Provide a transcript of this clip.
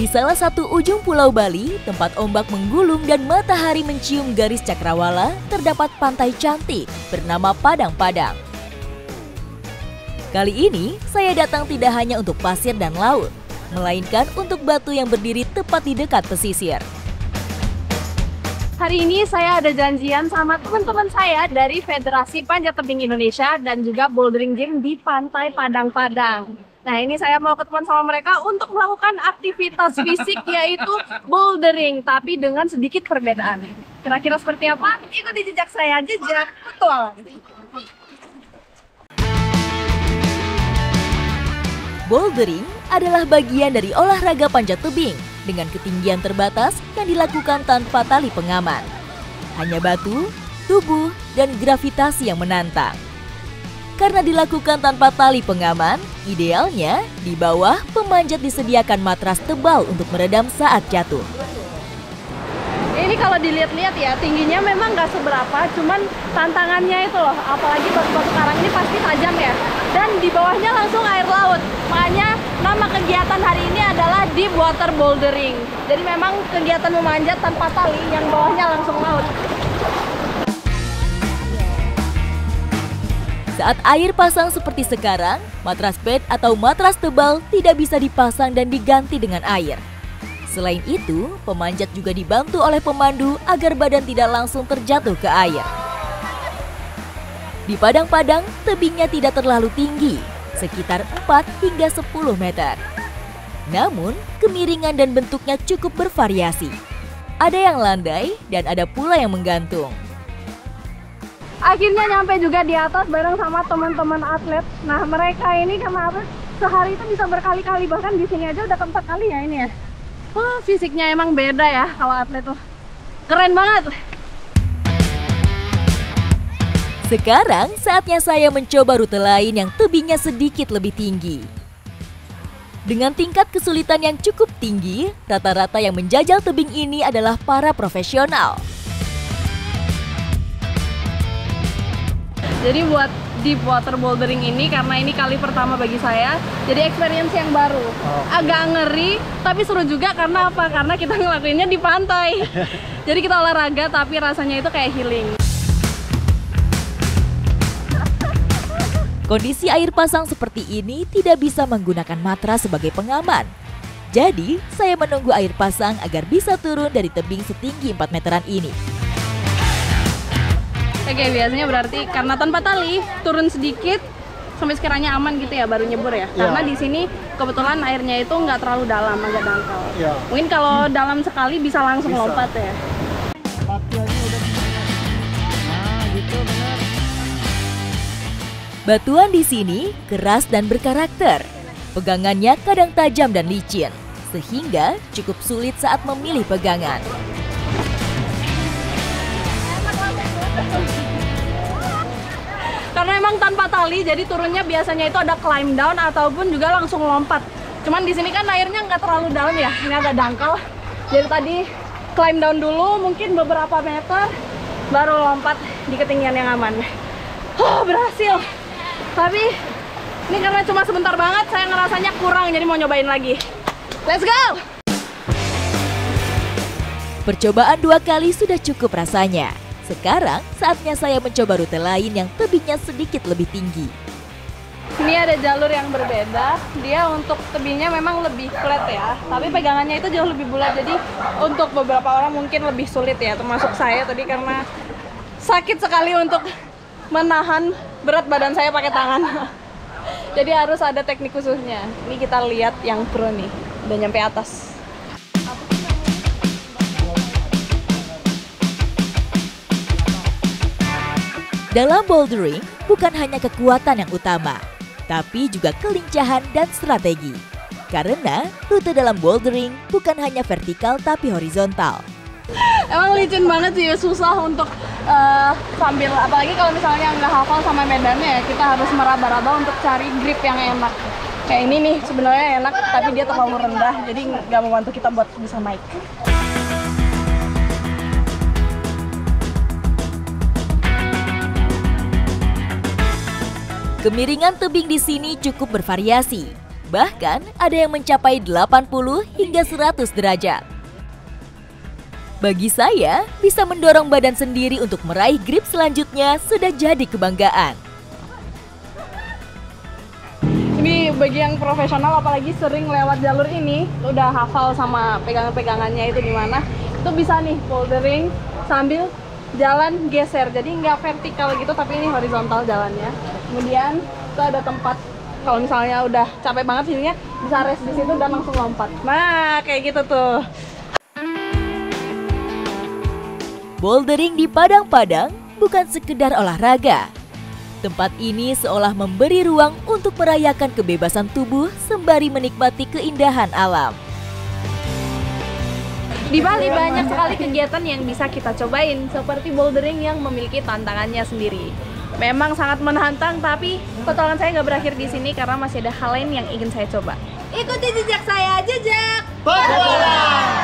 Di salah satu ujung Pulau Bali, tempat ombak menggulung dan matahari mencium garis cakrawala, terdapat pantai cantik bernama Padang-Padang. Kali ini, saya datang tidak hanya untuk pasir dan laut, melainkan untuk batu yang berdiri tepat di dekat pesisir. Hari ini saya ada janjian sama teman-teman saya dari Federasi Panjat Tebing Indonesia dan juga Bouldering Gym di Pantai Padang-Padang. Nah, ini saya mau ketemu sama mereka untuk melakukan aktivitas fisik yaitu bouldering, tapi dengan sedikit perbedaan. Kira-kira seperti apa? Ikuti jejak saya, jejak petualang. Bouldering adalah bagian dari olahraga panjat tebing dengan ketinggian terbatas yang dilakukan tanpa tali pengaman. Hanya batu, tubuh, dan gravitasi yang menantang. Karena dilakukan tanpa tali pengaman, idealnya di bawah pemanjat disediakan matras tebal untuk meredam saat jatuh. Ini kalau dilihat-lihat ya, tingginya memang nggak seberapa, cuman tantangannya itu loh, apalagi batu-batu karang ini pasti tajam ya. Dan di bawahnya langsung air laut, makanya nama kegiatan hari ini adalah Deep Water Bouldering. Jadi memang kegiatan memanjat tanpa tali yang bawahnya langsung laut. Saat air pasang seperti sekarang, matras bed atau matras tebal tidak bisa dipasang dan diganti dengan air. Selain itu, pemanjat juga dibantu oleh pemandu agar badan tidak langsung terjatuh ke air. Di Padang-Padang, tebingnya tidak terlalu tinggi, sekitar 4 hingga 10 meter. Namun, kemiringan dan bentuknya cukup bervariasi. Ada yang landai dan ada pula yang menggantung. Akhirnya nyampe juga di atas bareng sama teman-teman atlet. Nah, mereka ini karena apa? Sehari itu bisa berkali-kali, bahkan di sini aja udah keempat kali ya ini ya. Fisiknya emang beda ya kalau atlet tuh. Keren banget. Sekarang saatnya saya mencoba rute lain yang tebingnya sedikit lebih tinggi. Dengan tingkat kesulitan yang cukup tinggi, rata-rata yang menjajal tebing ini adalah para profesional. Jadi buat Deep Water Bouldering ini, karena ini kali pertama bagi saya, jadi experience yang baru. Agak ngeri, tapi seru juga karena apa? Karena kita ngelakuinnya di pantai. Jadi kita olahraga, tapi rasanya itu kayak healing. Kondisi air pasang seperti ini tidak bisa menggunakan matras sebagai pengaman. Jadi, saya menunggu air pasang agar bisa turun dari tebing setinggi 4 meteran ini. Oke, biasanya berarti karena tanpa tali, turun sedikit sampai sekiranya aman gitu ya, baru nyebur ya. Karena di sini kebetulan airnya itu nggak terlalu dalam, agak dangkal. Mungkin kalau dalam sekali bisa langsung lompat ya. Batuan di sini keras dan berkarakter. Pegangannya kadang tajam dan licin, sehingga cukup sulit saat memilih pegangan. Karena emang tanpa tali, jadi turunnya biasanya itu ada climb down ataupun juga langsung lompat. Cuman di sini kan airnya nggak terlalu dalam ya, ini agak dangkal. Jadi tadi climb down dulu, mungkin beberapa meter, baru lompat di ketinggian yang aman. Berhasil. Tapi ini karena cuma sebentar banget, saya ngerasanya kurang, jadi mau nyobain lagi. Let's go! Percobaan 2 kali sudah cukup rasanya. Sekarang saatnya saya mencoba rute lain yang tebingnya sedikit lebih tinggi. Ini ada jalur yang berbeda, dia untuk tebingnya memang lebih flat ya, tapi pegangannya itu jauh lebih bulat, jadi untuk beberapa orang mungkin lebih sulit ya, termasuk saya tadi karena sakit sekali untuk menahan berat badan saya pakai tangan. Jadi harus ada teknik khususnya. Ini kita lihat yang pro nih, udah nyampe atas. Dalam bouldering, bukan hanya kekuatan yang utama, tapi juga kelincahan dan strategi. Karena rute dalam bouldering bukan hanya vertikal tapi horizontal. Emang licin banget sih, susah untuk sambil, apalagi kalau misalnya nggak hafal sama medannya, kita harus meraba-raba untuk cari grip yang enak. Kayak ini nih, sebenarnya enak, tapi dia terlalu rendah, jadi nggak membantu kita buat bisa naik. Kemiringan tebing di sini cukup bervariasi. Bahkan ada yang mencapai 80 hingga 100 derajat. Bagi saya, bisa mendorong badan sendiri untuk meraih grip selanjutnya sudah jadi kebanggaan. Ini bagi yang profesional apalagi sering lewat jalur ini, udah hafal sama pegangan-pegangannya itu di mana. Itu bisa nih bouldering sambil jalan geser. Jadi nggak vertikal gitu tapi ini horizontal jalannya. Kemudian itu ada tempat kalau misalnya udah capek banget sininya bisa rest di situ dan langsung lompat. Nah, kayak gitu tuh. Bouldering di padang-padang bukan sekedar olahraga. Tempat ini seolah memberi ruang untuk merayakan kebebasan tubuh sembari menikmati keindahan alam. Di Bali banyak sekali kegiatan yang bisa kita cobain, seperti bouldering yang memiliki tantangannya sendiri. Memang sangat menantang, tapi petualangan saya nggak berakhir di sini karena masih ada hal lain yang ingin saya coba. Ikuti jejak saya, jejak petualang!